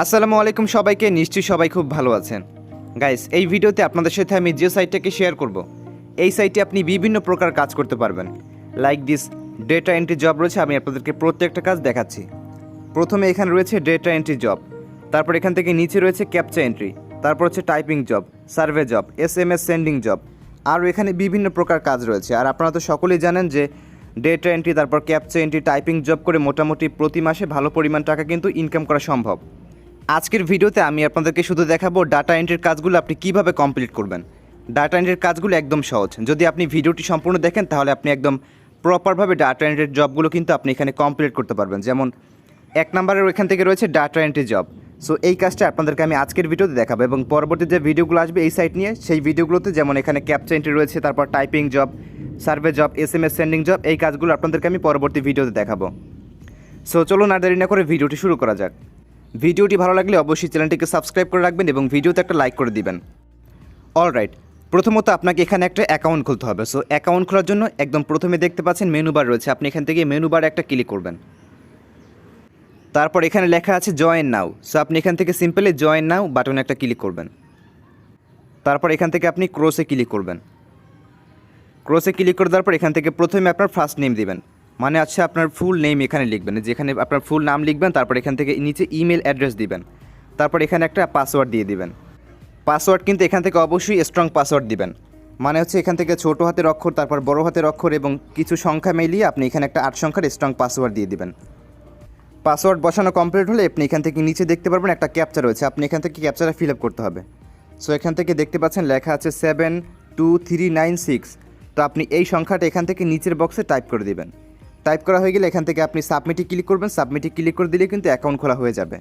আসসালামু আলাইকুম সবাইকে। নিশ্চয়ই সবাই খুব ভালো আছেন। গাইস, এই ভিডিওতে আপনাদের সাথে আমি যে সাইটটাকে শেয়ার করব, এই সাইটে আপনি বিভিন্ন প্রকার কাজ করতে পারবেন। Like this data entry job রয়েছে, আমি আপনাদেরকে প্রত্যেকটা কাজ দেখাচ্ছি। প্রথমে এখানে রয়েছে ডেটা এন্ট্রি জব, তারপর এখান থেকে নিচে রয়েছে ক্যাপচা এন্ট্রি, তারপর হচ্ছে typing job, survey job, SMS sending job, আর এখানে বিভিন্ন প্রকার কাজ রয়েছে। আর আপনারা তো সকলেই জানেন যে ডেটা এন্ট্রি, তারপর ক্যাপচা এন্ট্রি, টাইপিং জব করে মোটামুটি প্রতি মাসে ভালো পরিমাণ টাকা কিন্তু ইনকাম করা সম্ভব। আজকের ভিডিওতে আমি আপনাদেরকে শুধু দেখাবো ডাটা এন্ট্রির কাজগুলো আপনি কিভাবে কমপ্লিট করবেন। ডাটা এন্ট্রির কাজগুলো একদম সহজ। যদি আপনি ভিডিওটি সম্পূর্ণ দেখেন তাহলে আপনি একদম প্রপারভাবে ডাটা এন্ট্রির জবগুলো কিন্তু আপনি এখানে কমপ্লিট করতে পারবেন। যেমন 1 নম্বরের এখান থেকে রয়েছে ডাটা এন্ট্রি জব। সো এই কাজটা আপনাদেরকে আমি আজকের ভিডিওতে দেখাবো, এবং পরবর্তী যে ভিডিওগুলো আসবে এই সাইট নিয়ে, সেই ভিডিওগুলোতে যেমন এখানে ক্যাপচা এন্ট্রি রয়েছে, তারপর typing job, survey job, SMS sending job, এই কাজগুলো আপনাদেরকে আমি পরবর্তী ভিডিওতে দেখাবো। সো চলুন আর দেরি না করে ভিডিওটি শুরু করা যাক। ভিডিওটি ভালো লাগলে অবশ্যই চ্যানেলটিকে সাবস্ক্রাইব করে রাখবেন এবং ভিডিওতে একটা লাইক করে দিবেন। অলরাইট, প্রথমত আপনাকে এখানে একটা অ্যাকাউন্ট খুলতে হবে। সো অ্যাকাউন্ট খোলার জন্য একদম প্রথমে দেখতে পাচ্ছেন মেনু বার রয়েছে, আপনি এখান থেকে মেনু বারে একটা ক্লিক করবেন। তারপর এখানে লেখা আছে জয়েন নাও। সো আপনি এখান থেকে সিম্পলি জয়েন নাও বাটনে একটা ক্লিক করবেন। তারপর এখান থেকে আপনি ক্রসে ক্লিক করবেন। ক্রসে ক্লিক করে দেওয়ার পর এখান থেকে প্রথমে আপনার ফার্স্ট নেম দিবেন, মানে আচ্ছা আপনার ফুল নেম এখানে লিখবেন, যেখানে আপনার ফুল নাম লিখবেন। তারপর এখান থেকে নিচে ইমেল অ্যাড্রেস দিবেন। তারপর এখানে একটা পাসওয়ার্ড দিয়ে দিবেন। পাসওয়ার্ড কিন্তু এখান থেকে অবশ্যই স্ট্রং পাসওয়ার্ড দিবেন, মানে হচ্ছে এখান থেকে ছোটো হাতের অক্ষর, তারপর বড় হাতের অক্ষর এবং কিছু সংখ্যা মিলিয়ে আপনি এখানে একটা 8 সংখ্যার স্ট্রং পাসওয়ার্ড দিয়ে দিবেন। পাসওয়ার্ড বসানো কমপ্লিট হলে আপনি এখান থেকে নিচে দেখতে পারবেন একটা ক্যাপচা রয়েছে, আপনি এখান থেকে ক্যাপচাটা ফিল আপ করতে হবে। সো এখান থেকে দেখতে পাচ্ছেন লেখা আছে 72396। তো আপনি এই সংখ্যাটা এখান থেকে নিচের বক্সে টাইপ করে দিবেন। টাইপ করা হয়ে গেলে এখান থেকে আপনি সাবমিটে ক্লিক করবেন। সাবমিটে ক্লিক করে দিলে কিন্তু অ্যাকাউন্ট খোলা হয়ে যাবে।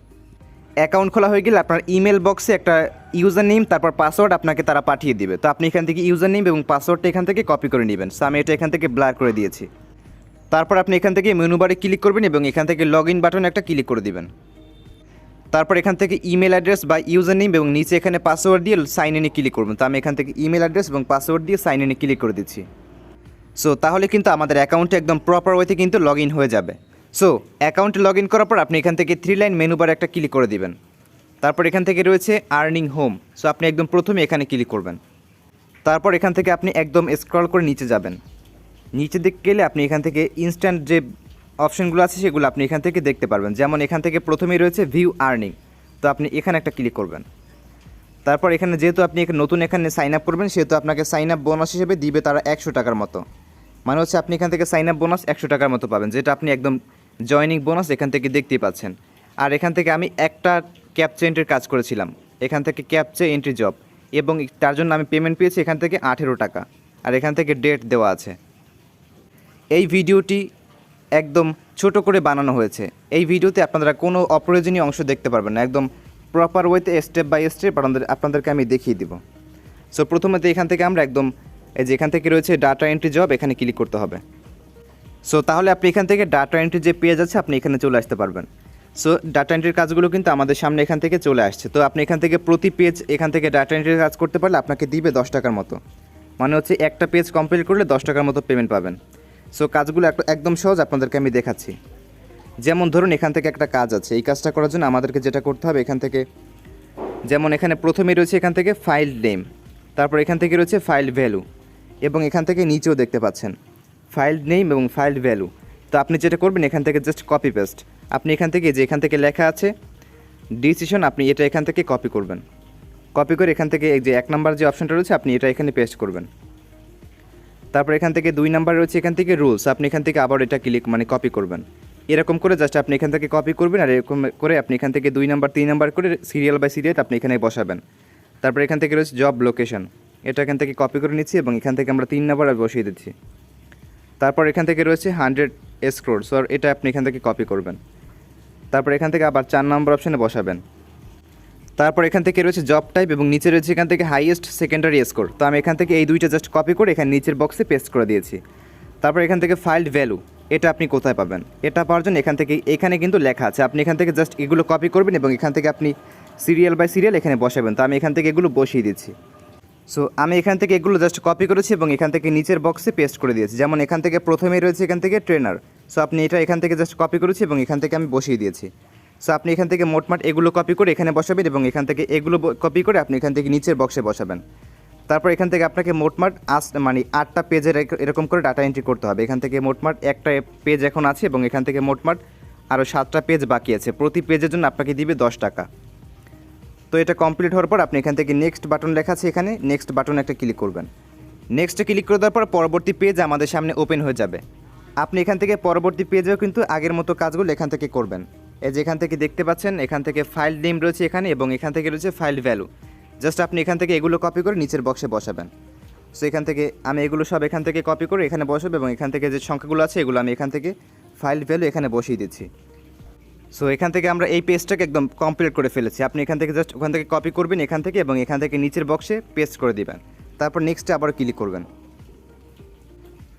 অ্যাকাউন্ট খোলা হয়ে গেলে আপনার ইমেল বক্সে একটা ইউজার নেম তারপর পাসওয়ার্ড আপনাকে তারা পাঠিয়ে দিবে। তো আপনি এখান থেকে ইউজার নেম এবং পাসওয়ার্ডটা এখান থেকে কপি করে নেবেন। সো আমি এটা এখান থেকে ব্লার করে দিয়েছি। তারপর আপনি এখান থেকে মেনু বারে ক্লিক করবেন এবং এখান থেকে লগ ইন বাটনে একটা ক্লিক করে দিবেন। তারপর এখান থেকে ইমেল অ্যাড্রেস বা ইউজার নেম এবং নিচে এখানে পাসওয়ার্ড দিয়ে সাইন ইনে ক্লিক করবেন। তো আমি এখান থেকে ইমেল অ্যাড্রেস এবং পাসওয়ার্ড দিয়ে সাইন ইনে ক্লিক করে দিচ্ছি। সো তাহলে কিন্তু আমাদের অ্যাকাউন্টে একদম প্রপার ওয়েতে কিন্তু লগ ইন হয়ে যাবে। সো অ্যাকাউন্টে লগ ইন করার পর আপনি এখান থেকে 3 লাইন মেনু বারে একটা ক্লিক করে দিবেন। তারপর এখান থেকে রয়েছে আর্নিং হোম। সো আপনি একদম প্রথমে এখানে ক্লিক করবেন। তারপর এখান থেকে আপনি একদম স্ক্রল করে নিচে যাবেন। নিচে দিকে গেলে আপনি এখান থেকে ইনস্ট্যান্ট যে অপশনগুলো আছে সেগুলো আপনি এখান থেকে দেখতে পারবেন। যেমন এখান থেকে প্রথমেই রয়েছে ভিউ আর্নিং। তো আপনি এখানে একটা ক্লিক করবেন। তারপর এখানে যেহেতু আপনি নতুন এখানে সাইন আপ করবেন, সেহেতু আপনাকে সাইন আপ বোনাস হিসেবে দিবে তারা 100 টাকার মতো। মানে হচ্ছে আপনি এখান থেকে সাইন আপ বোনাস 100 টাকার মতো পাবেন, যেটা আপনি একদম জয়নিং বোনাস এখান থেকে দেখতেই পাচ্ছেন। আর এখান থেকে আমি একটা ক্যাপচা এন্ট্রির কাজ করেছিলাম, এখান থেকে ক্যাপচা এন্ট্রি জব, এবং তার জন্য আমি পেমেন্ট পেয়েছি এখান থেকে 18 টাকা। আর এখান থেকে ডেট দেওয়া আছে। এই ভিডিওটি একদম ছোট করে বানানো হয়েছে। এই ভিডিওতে আপনারা কোনো অপ্রয়োজনীয় অংশ দেখতে পারবেন না, একদম প্রপার ওয়েতে স্টেপ বাই স্টেপ আপনাদেরকে আমি দেখিয়ে দিব। সো প্রথমত এখান থেকে আমরা একদম এই যে এখান থেকে রয়েছে ডাটা এন্ট্রি জব, এখানে ক্লিক করতে হবে। সো তাহলে আপনি এখান থেকে ডাটা এন্ট্রি যে পেজ আছে আপনি এখানে চলে আসতে পারবেন। সো ডাটা এন্ট্রির কাজগুলো কিন্তু আমাদের সামনে এখান থেকে চলে আসছে। তো আপনি এখান থেকে প্রতি পেজ এখান থেকে ডাটা এন্ট্রির কাজ করতে পারলে আপনাকে দিবে 10 টাকার মতো, মানে হচ্ছে একটা পেজ কমপ্লিট করলে 10 টাকার মতো পেমেন্ট পাবেন। সো কাজগুলো একদম সহজ, আপনাদেরকে আমি দেখাচ্ছি। যেমন ধরুন এখান থেকে একটা কাজ আছে, এই কাজটা করার জন্য আমাদেরকে যেটা করতে হবে এখান থেকে, যেমন এখানে প্রথমে রয়েছে এখান থেকে ফাইল নেম, তারপর এখান থেকে রয়েছে ফাইল ভ্যালু, এবং এখান থেকে নিচেও দেখতে পাচ্ছেন ফাইল নেম এবং ফাইল ভ্যালু। তো আপনি যেটা করবেন এখান থেকে জাস্ট কপি পেস্ট, আপনি এখান থেকে যে এখান থেকে লেখা আছে ডিসিশন, আপনি এটা এখান থেকে কপি করবেন। কপি করে এখান থেকে এই যে 1 নাম্বার যে অপশনটা রয়েছে আপনি এটা এখানে পেস্ট করবেন। তারপর এখান থেকে 2 নাম্বার রয়েছে এখান থেকে রুলস, আপনি এখান থেকে আবার এটা কপি করবেন। এরকম করে জাস্ট আপনি এখান থেকে কপি করবেন, আর এরকম করে আপনি এখান থেকে 2 নাম্বার 3 নাম্বার করে সিরিয়াল বাই সিরিয়াল আপনি এখানে বসাবেন। তারপর এখান থেকে রয়েছে জব লোকেশন, এটা এখান থেকে কপি করে নিচ্ছি এবং এখান থেকে আমরা 3 নাম্বার বসিয়ে দিচ্ছি। তারপর এখান থেকে রয়েছে 100 স্কোর, সো এটা আপনি এখান থেকে কপি করবেন। তারপর এখান থেকে আবার 4 নম্বর অপশানে বসাবেন। তারপর এখান থেকে রয়েছে জব টাইপ এবং নিচে রয়েছে এখান থেকে হাইয়েস্ট সেকেন্ডারি স্কোর। তো আমি এখান থেকে এই দুইটা জাস্ট কপি করে এখানে নিচের বক্সে পেস্ট করে দিয়েছি। তারপর এখান থেকে ফাইল ভ্যালু, এটা আপনি কোথায় পাবেন, এটা পাওয়ার জন্য এখান থেকে এখানে কিন্তু লেখা আছে, আপনি এখান থেকে জাস্ট এগুলো কপি করবেন এবং এখান থেকে আপনি সিরিয়াল বাই সিরিয়াল এখানে বসাবেন। তো আমি এখান থেকে এগুলো বসিয়ে দিচ্ছি। সো আমি এখান থেকে এগুলো জাস্ট কপি করেছি এবং এখান থেকে নিচের বক্সে পেস্ট করে দিয়েছি। যেমন এখান থেকে প্রথমেই রয়েছে এখান থেকে ট্রেনার, সো আপনি এটা এখান থেকে জাস্ট কপি করেছি এবং এখান থেকে আমি বসিয়ে দিয়েছি। সো আপনি এখান থেকে মোটমাট এগুলো কপি করে এখানে বসাবেন এবং এখান থেকে এগুলো কপি করে আপনি এখান থেকে নিচের বক্সে বসাবেন। তারপর এখান থেকে আপনাকে মোটমাট মানে 8টা পেজের এরকম করে ডাটা এন্ট্রি করতে হবে। এখান থেকে মোটমাট একটা পেজ এখন আছে এবং এখান থেকে মোটমাট আরও 7টা পেজ বাকি আছে। প্রতি পেজের জন্য আপনাকে দিবে 10 টাকা। তো এটা কমপ্লিট হওয়ার পর আপনি এখান থেকে নেক্সট বাটন লেখা আছে, এখানে নেক্সট বাটন একটা ক্লিক করবেন। নেক্সটে ক্লিক করে দেওয়ার পর পরবর্তী পেজ আমাদের সামনে ওপেন হয়ে যাবে। আপনি এখান থেকে পরবর্তী পেজেও কিন্তু আগের মতো কাজগুলো এখান থেকে করবেন। এই যে এখান থেকে দেখতে পাচ্ছেন এখান থেকে ফাইল নেম রয়েছে এখানে এবং এখান থেকে রয়েছে ফাইল ভ্যালু। জাস্ট আপনি এখান থেকে এগুলো কপি করে নিচের বক্সে বসাবেন। সো এখান থেকে আমি এগুলো সব এখান থেকে কপি করে এখানে বসাবো এবং এখান থেকে যে সংখ্যাগুলো আছে এগুলো আমি এখান থেকে ফাইল ভ্যালু এখানে বসিয়ে দিচ্ছি। সো এখান থেকে আমরা এই পেজটাকে একদম কমপ্লিট করে ফেলেছি। আপনি এখান থেকে জাস্ট ওখান থেকে কপি করবেন এখান থেকে এবং এখান থেকে নিচের বক্সে পেস্ট করে দিবেন। তারপর নেক্সটে আবার ক্লিক করবেন।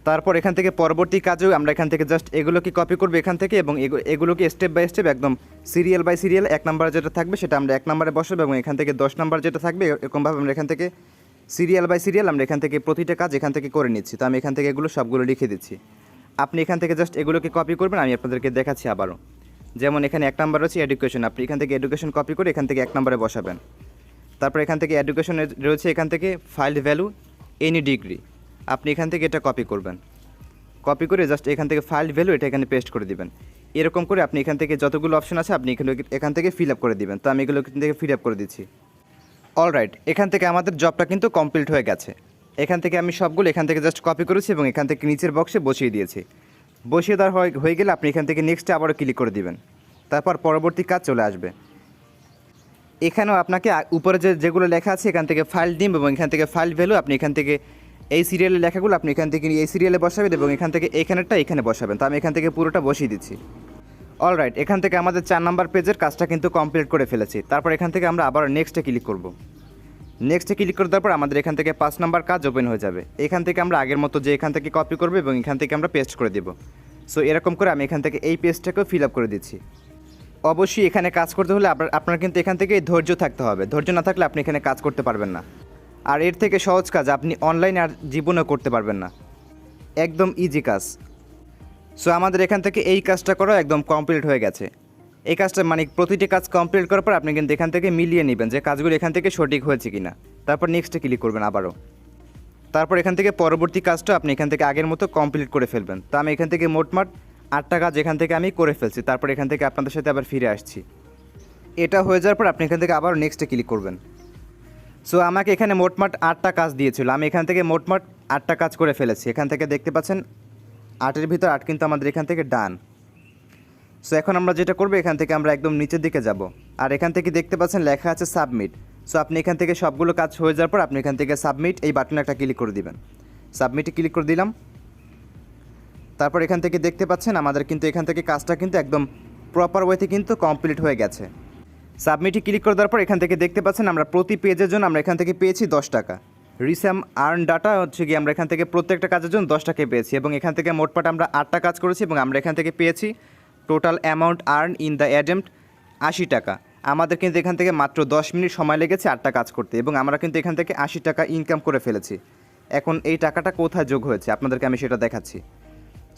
তারপর এখান থেকে পরবর্তী কাজেও আমরা এখান থেকে জাস্ট এগুলোকে কপি করবো এখান থেকে এবং এগুলোকে স্টেপ বাই স্টেপ একদম সিরিয়াল বাই সিরিয়াল 1 নাম্বার যেটা থাকবে সেটা আমরা 1 নাম্বারে বসাবো এবং এখান থেকে 10 নাম্বার যেটা থাকবে এরকমভাবে আমরা এখান থেকে সিরিয়াল বাই সিরিয়াল আমরা এখান থেকে প্রতিটা কাজ এখান থেকে করে নিচ্ছি। তো আমি এখান থেকে এগুলো সবগুলো লিখে দিচ্ছি। আপনি এখান থেকে জাস্ট এগুলোকে কপি করবেন, আমি আপনাদেরকে দেখাচ্ছি আবারও। যেমন এখানে 1 নাম্বার রয়েছে এডুকেশন, আপনি এখান থেকে এডুকেশন কপি করে এখান থেকে 1 নাম্বারে বসাবেন। তারপর এখান থেকে এডুকেশন রয়েছে এখান থেকে ফাইল ভ্যালু এনি ডিগ্রি, আপনি এখান থেকে এটা কপি করবেন। কপি করে জাস্ট এখান থেকে ফাইল ভ্যালু এটা এখানে পেস্ট করে দিবেন। এরকম করে আপনি এখান থেকে যতগুলো অপশন আছে আপনি এখান থেকে ফিল আপ করে দিবেন। তো আমি এগুলো এখান থেকে ফিল আপ করে দিচ্ছি। অলরাইট, এখান থেকে আমাদের জবটা কিন্তু কমপ্লিট হয়ে গেছে। এখান থেকে আমি সবগুলো এখান থেকে জাস্ট কপি করেছি এবং এখান থেকে নিচের বক্সে বসিয়ে দিয়েছি। বসিয়ে দেওয়ার হয়ে গেলে আপনি এখান থেকে নেক্সটে আবারও ক্লিক করে দিবেন। তারপর পরবর্তী কাজ চলে আসবে। এখানেও আপনাকে উপরে যেগুলো লেখা আছে এখান থেকে ফাইল নেম এবং এখান থেকে ফাইল ভ্যালু আপনি এখান থেকে এই সিরিয়ালের লেখাগুলো আপনি এখান থেকে এই সিরিয়ালে বসাবেন এবং এখান থেকে এইখানেরটা এখানে বসাবেন। তো আমি এখান থেকে পুরোটা বসিয়ে দিচ্ছি। অলরাইট, এখান থেকে আমাদের 4 নাম্বার পেজের কাজটা কিন্তু কমপ্লিট করে ফেলেছি। তারপর এখান থেকে আমরা আবার নেক্সটে ক্লিক করব। নেক্সটে ক্লিক করে দেওয়ার পর আমাদের এখান থেকে 5 নাম্বার কাজ ওপেন হয়ে যাবে। এখান থেকে আমরা আগের মতো যে এখান থেকে কপি করবো এবং এখান থেকে আমরা পেস্ট করে দেবো। সো এরকম করে আমি এখান থেকে এই পেজটাকেও ফিল আপ করে দিচ্ছি। অবশ্যই এখানে কাজ করতে হলে আপনার কিন্তু এখান থেকে ধৈর্য থাকতে হবে। ধৈর্য না থাকলে আপনি এখানে কাজ করতে পারবেন না। আর এর থেকে সহজ কাজ আপনি অনলাইনে আর জীবনেও করতে পারবেন না, একদম ইজি কাজ। সো আমাদের এখান থেকে এই কাজটা করা একদম কমপ্লিট হয়ে গেছে। এই কাজটা মানে প্রতিটি কাজ কমপ্লিট করার পর আপনি কিন্তু এখান থেকে মিলিয়ে নেবেন যে কাজগুলো এখান থেকে সঠিক হয়েছে কিনা। তারপর নেক্সটে ক্লিক করবেন আবারও। তারপর এখান থেকে পরবর্তী কাজটা আপনি এখান থেকে আগের মতো কমপ্লিট করে ফেলবেন। তো আমি এখান থেকে মোটমাট 8টা কাজ এখান থেকে আমি করে ফেলছি। তারপর এখান থেকে আপনাদের সাথে আবার ফিরে আসছি। এটা হয়ে যাওয়ার পর আপনি এখান থেকে আবার নেক্সটে ক্লিক করবেন। সো আমাকে এখানে মোটমাট 8টা কাজ দিয়েছিল, আমি এখান থেকে মোটমাট 8টা কাজ করে ফেলেছি। এখান থেকে দেখতে পাচ্ছেন 8-এর ভিতর 8 কিন্তু আমাদের এখান থেকে ডান। সো এখন আমরা যেটা করবো এখান থেকে আমরা একদম নিচের দিকে যাব আর এখান থেকে দেখতে পাচ্ছেন লেখা আছে সাবমিট। সো আপনি এখান থেকে সবগুলো কাজ হয়ে যাওয়ার পর আপনি এখান থেকে সাবমিট এই বাটনে একটা ক্লিক করে দিবেন। সাবমিটে ক্লিক করে দিলাম। তারপর এখান থেকে দেখতে পাচ্ছেন আমাদের কিন্তু এখান থেকে কাজটা কিন্তু একদম প্রপার ওয়েতে কিন্তু কমপ্লিট হয়ে গেছে। সাবমিটে ক্লিক করে দেওয়ার পর এখান থেকে দেখতে পাচ্ছেন আমরা প্রতি পেজের জন্য আমরা এখান থেকে পেয়েছি 10 টাকা। রিসাম আর্ন ডাটা হচ্ছে কি আমরা এখান থেকে প্রত্যেকটা কাজের জন্য 10 টাকায় পেয়েছি এবং এখান থেকে মোটপাট আমরা 8টা কাজ করেছি এবং আমরা এখান থেকে পেয়েছি total amount earn in the attempt 80 টাকা। আমাদের কিন্তু এখান থেকে মাত্র 10 মিনিট সময় লেগেছে 8টা কাজ করতে এবং আমরা কিন্তু এখান থেকে 80 টাকা ইনকাম করে ফেলেছি। এখন এই টাকাটা কোথায় যোগ হয়েছে আপনাদেরকে আমি সেটা দেখাচ্ছি।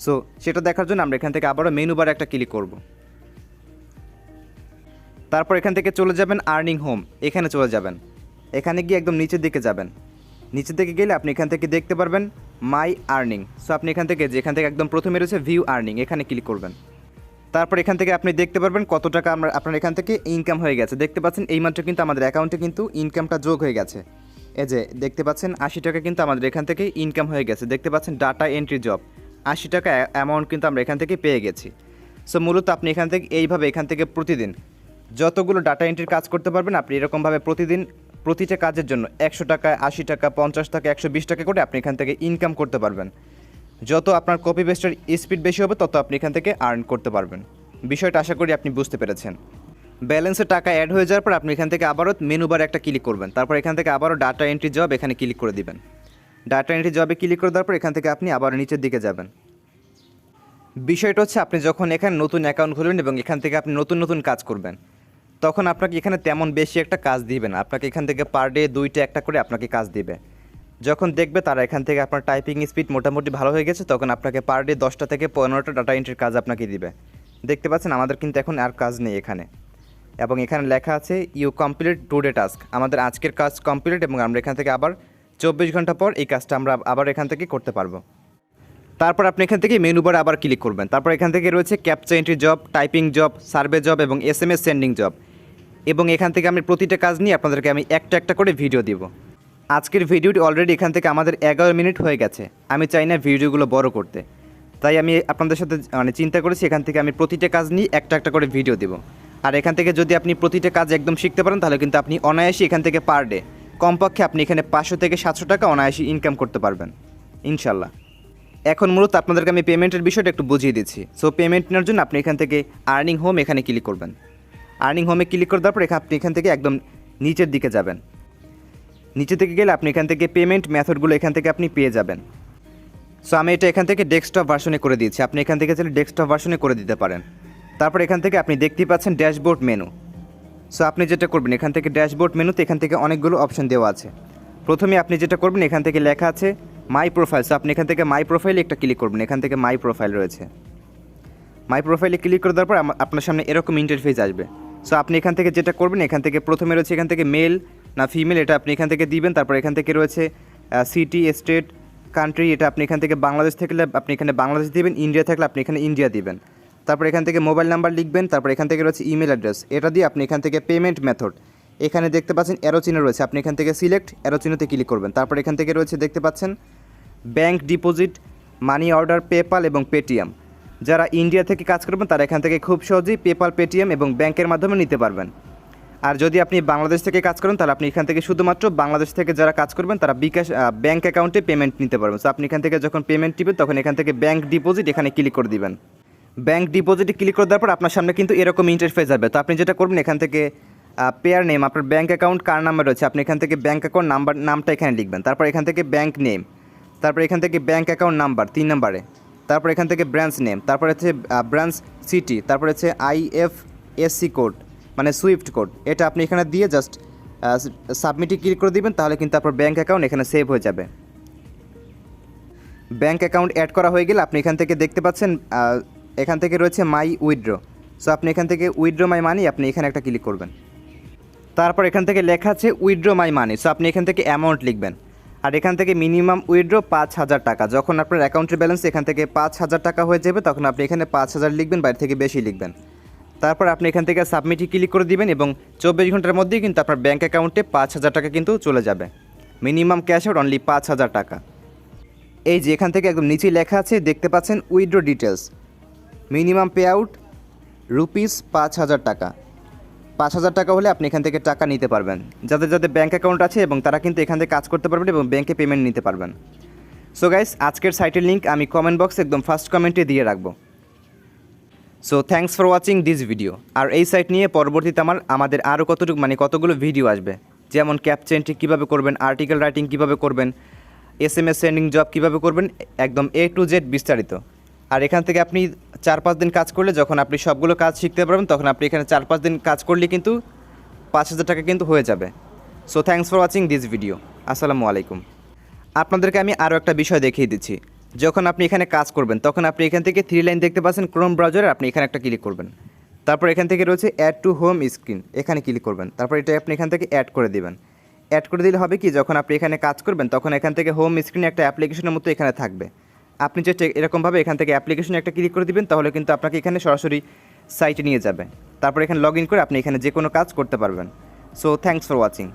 সো সেটা দেখার জন্য আমরা এখান থেকে আবারও মেনু বারে একটা ক্লিক করব। তারপর এখান থেকে চলে যাবেন আর্নিং হোম, এখানে চলে যাবেন। এখানে গিয়ে একদম নিচের দিকে যাবেন। নিচের দিকে গেলে আপনি এখান থেকে দেখতে পারবেন মাই আর্নিং। সো আপনি এখান থেকে যেখান থেকে একদম প্রথমে রয়েছে ভিউ আর্নিং, এখানে ক্লিক করবেন। তারপর এখান থেকে আপনি দেখতে পারবেন কত টাকা আপনার এখান থেকে ইনকাম হয়ে গেছে। দেখতে পাচ্ছেন এইমাত্র কিন্তু আমাদের অ্যাকাউন্টে কিন্তু ইনকামটা যোগ হয়ে গেছে। এই যে দেখতে পাচ্ছেন 80 টাকা কিন্তু আমাদের এখান থেকে ইনকাম হয়ে গেছে। দেখতে পাচ্ছেন ডাটা এন্ট্রি জব 80 টাকা অ্যামাউন্ট কিন্তু আমরা এখান থেকে পেয়ে গেছি। সো মূলত আপনি এখান থেকে এইভাবে এখান থেকে প্রতিদিন যতগুলো ডাটা এন্ট্রির কাজ করতে পারবেন আপনি এরকমভাবে প্রতিদিন প্রতিটা কাজের জন্য 100 টাকা 80 টাকা 50 টাকা 120 টাকা করে আপনি এখান থেকে ইনকাম করতে পারবেন। যত আপনার কপি পেস্টের স্পিড বেশি হবে তত আপনি এখান থেকে আর্ন করতে পারবেন। বিষয়টা আশা করি আপনি বুঝতে পেরেছেন। ব্যালেন্সে টাকা অ্যাড হয়ে যাওয়ার পর আপনি এখান থেকে আবারও মেনু বারে একটা ক্লিক করবেন। তারপর এখান থেকে আবারও ডাটা এন্ট্রি জব এখানে ক্লিক করে দিবেন। ডাটা এন্ট্রি জবে ক্লিক করে দেওয়ার পর এখান থেকে আপনি আবার নিচের দিকে যাবেন। বিষয়টা হচ্ছে আপনি যখন এখানে নতুন অ্যাকাউন্ট খুলবেন এবং এখান থেকে আপনি নতুন নতুন কাজ করবেন তখন আপনাকে এখানে তেমন বেশি একটা কাজ দিবে না। আপনাকে এখান থেকে পার ডে 2টা একটা করে আপনাকে কাজ দিবে। যখন দেখবে তারা এখান থেকে আপনার টাইপিং স্পিড মোটামুটি ভালো হয়ে গেছে তখন আপনাকে পার ডে 10টা থেকে 15টা ডাটা এন্ট্রির কাজ আপনাকে দিবে। দেখতে পাচ্ছেন আমাদের কিন্তু এখন আর কাজ নেই এখানে, এবং এখানে লেখা আছে ইউ কমপ্লিট টুডে টাস্ক, আমাদের আজকের কাজ কমপ্লিট, এবং আমরা এখান থেকে আবার 24 ঘন্টা পর এই কাজটা আমরা আবার এখান থেকে করতে পারবো। তারপর আপনি এখান থেকে মেনু বারে আবার ক্লিক করবেন। তারপর এখান থেকে রয়েছে captcha entry job, typing job, survey job এবং SMS সেন্ডিং জব, এবং এখান থেকে আমি প্রতিটা কাজ নিয়ে আপনাদেরকে আমি একটা একটা করে ভিডিও দিব। আজকের ভিডিওটি অলরেডি এখান থেকে আমাদের 11 মিনিট হয়ে গেছে। আমি চাই না ভিডিওগুলো বড় করতে, তাই আমি আপনাদের সাথে চিন্তা করেছি এখান থেকে আমি প্রতিটা কাজ নিয়ে একটা একটা করে ভিডিও দেব। আর এখান থেকে যদি আপনি প্রতিটা কাজ একদম শিখতে পারেন তাহলে কিন্তু আপনি অনায়াসই এখান থেকে পার ডে কমপক্ষে আপনি এখানে 500 থেকে 700 টাকা অনায়াসই ইনকাম করতে পারবেন ইনশাল্লাহ। এখন মূলত আপনাদেরকে আমি পেমেন্টের বিষয়টা একটু বুঝিয়ে দিচ্ছি। সো পেমেন্ট নেওয়ার জন্য আপনি এখান থেকে আর্নিং হোম এখানে ক্লিক করবেন। আর্নিং হোমে ক্লিক করে দেওয়ার পর আপনি এখান থেকে একদম নিচের দিকে যাবেন। নিচে থেকে গেলে আপনি এখান থেকে পেমেন্ট মেথডগুলো এখান থেকে আপনি পেয়ে যাবেন। সো আমি এটা এখান থেকে ডেস্কটপ ভার্সনে করে দিয়েছি, আপনি এখান থেকে চাইলে ডেস্কটপ ভার্সনে করে দিতে পারেন। তারপর এখান থেকে আপনি দেখতেই পাচ্ছেন ড্যাশবোর্ড মেনু। সো আপনি যেটা করবেন এখান থেকে ড্যাশবোর্ড মেনুতে এখান থেকে অনেকগুলো অপশন দেওয়া আছে। প্রথমে আপনি যেটা করবেন এখান থেকে লেখা আছে মাই প্রোফাইল। সো আপনি এখান থেকে মাই প্রোফাইলে একটা ক্লিক করবেন। এখান থেকে মাই প্রোফাইল রয়েছে, মাই প্রোফাইলে ক্লিক করে দেওয়ার পর আপনার সামনে এরকম ইন্টারফেস আসবে। সো আপনি এখান থেকে যেটা করবেন এখান থেকে প্রথমে রয়েছে এখান থেকে মেল না ফিমেল, এটা আপনি এখান থেকে দিবেন। তারপর এখান থেকে রয়েছে সিটি, স্টেট, কান্ট্রি, এটা আপনি এখান থেকে বাংলাদেশ থাকলে আপনি এখানে বাংলাদেশ দিবেন, ইন্ডিয়া থাকলে আপনি এখানে ইন্ডিয়া দিবেন। তারপর এখান থেকে মোবাইল নাম্বার লিখবেন। তারপর এখান থেকে রয়েছে ইমেল অ্যাড্রেস, এটা দিয়ে আপনি এখান থেকে পেমেন্ট মেথড এখানে দেখতে পাচ্ছেন অ্যারো চিহ্ন রয়েছে, আপনি এখান থেকে সিলেক্ট অ্যারো চিহ্নতে ক্লিক করবেন। তারপর এখান থেকে রয়েছে দেখতে পাচ্ছেন bank deposit, money order, PayPal এবং পেটিএম। যারা ইন্ডিয়া থেকে কাজ করবেন তারা এখান থেকে খুব সহজেই পেপাল, পেটিএম এবং ব্যাংকের মাধ্যমে নিতে পারবেন। আর যদি আপনি বাংলাদেশ থেকে কাজ করেন তাহলে আপনি এখান থেকে শুধুমাত্র বাংলাদেশ থেকে যারা কাজ করবেন তারা বিকাশ ব্যাঙ্ক অ্যাকাউন্টে পেমেন্ট নিতে পারবেন। সো আপনি এখান থেকে যখন পেমেন্ট টিপেন তখন এখান থেকে ব্যাঙ্ক ডিপোজিট এখানে ক্লিক করে দিবেন। ব্যাঙ্ক ডিপোজিটে ক্লিক করে দেওয়ার পর আপনার সামনে কিন্তু এরকম ইন্টারফেস আসবে। তো আপনি যেটা করবেন এখান থেকে পেয়ার নেম, আপনার ব্যাঙ্ক অ্যাকাউন্ট কার নাম্বার রয়েছে আপনি এখান থেকে ব্যাঙ্ক অ্যাকাউন্ট নামটা এখানে লিখবেন। তারপর এখান থেকে ব্যাঙ্ক নেম, তারপর এখান থেকে ব্যাঙ্ক অ্যাকাউন্ট নাম্বার 3 নম্বরে, তারপর এখান থেকে ব্রাঞ্চ নেম, তারপর হচ্ছে ব্রাঞ্চ সিটি, তারপর হচ্ছে IFSC কোড মানে সুইফট কোড, এটা আপনি এখানে দিয়ে জাস্ট সাবমিটে ক্লিক করে দিবেন। তাহলে কিন্তু আপনার ব্যাঙ্ক অ্যাকাউন্ট এখানে সেভ হয়ে যাবে। ব্যাঙ্ক অ্যাকাউন্ট অ্যাড করা হয়ে গেলে আপনি এখান থেকে দেখতে পাচ্ছেন এখান থেকে রয়েছে মাই উইথড্র। সো আপনি এখান থেকে উইথড্র মাই মানি আপনি এখানে একটা ক্লিক করবেন। তারপর এখান থেকে লেখা আছে উইথড্র মাই মানি। সো আপনি এখান থেকে অ্যামাউন্ট লিখবেন। আর এখান থেকে মিনিমাম উইথড্র 5000 টাকা। যখন আপনার অ্যাকাউন্টের ব্যালেন্স এখান থেকে 5000 টাকা হয়ে যাবে তখন আপনি এখানে 5000 লিখবেন, বাইরে থেকে বেশি লিখবেন। তারপর আপনি এখান থেকে সাবমিটে ক্লিক করে দিবেন এবং 24 ঘন্টার মধ্যেই কিন্তু আপনার ব্যাঙ্ক অ্যাকাউন্টে 5000 টাকা কিন্তু চলে যাবে। মিনিমাম ক্যাশ আউট অনলি 5000 টাকা। এই যে এখান থেকে একদম নিচে লেখা আছে দেখতে পাচ্ছেন withdraw details, minimum pay out ₹5000 টাকা। 5000 টাকা হলে আপনি এখান থেকে টাকা নিতে পারবেন। যাদের যাদের ব্যাঙ্ক অ্যাকাউন্ট আছে এবং তারা কিন্তু এখান থেকে কাজ করতে পারবেন এবং ব্যাঙ্কে পেমেন্ট নিতে পারবেন। সো গাইস, আজকের সাইটের লিঙ্ক আমি কমেন্ট বক্সে একদম ফার্স্ট কমেন্টে দিয়ে রাখবো। So thanks for watching this video. আর এই সাইট নিয়ে পরবর্তীতে আমাদের আরও কতগুলো ভিডিও আসবে, যেমন ক্যাপচা এন্ট্রি কীভাবে করবেন, আর্টিকেল রাইটিং কীভাবে করবেন, SMS সেন্ডিং জব কীভাবে করবেন, একদম A to Z বিস্তারিত। আর এখান থেকে আপনি 4-5 দিন কাজ করলে যখন আপনি সবগুলো কাজ শিখতে পারবেন তখন আপনি এখানে 4-5 দিন কাজ করলে কিন্তু 5000 টাকা কিন্তু হয়ে যাবে। So thanks for watching this video. আসসালামু আলাইকুম। আপনাদেরকে আমি আরও একটা বিষয় দেখিয়ে দিচ্ছি। যখন আপনি এখানে কাজ করবেন তখন আপনি এখান থেকে 3 লাইন দেখতে পাচ্ছেন ক্রোম ব্রাউজারে, আপনি এখানে একটা ক্লিক করবেন। তারপর এখান থেকে রয়েছে অ্যাড টু হোম স্ক্রিন, এখানে ক্লিক করবেন। তারপর এটা আপনি এখান থেকে অ্যাড করে দিবেন। অ্যাড করে দিলে হবে কি, যখন আপনি এখানে কাজ করবেন তখন এখান থেকে হোম স্ক্রিনে একটা অ্যাপ্লিকেশনের মতো এখানে থাকবে। আপনি যে এরকমভাবে এখান থেকে অ্যাপ্লিকেশনে একটা ক্লিক করে দিবেন তাহলে কিন্তু আপনাকে এখানে সরাসরি সাইটে নিয়ে যাবে। তারপর এখানে লগ ইন করে আপনি এখানে যে কোনো কাজ করতে পারবেন। So thanks for watching.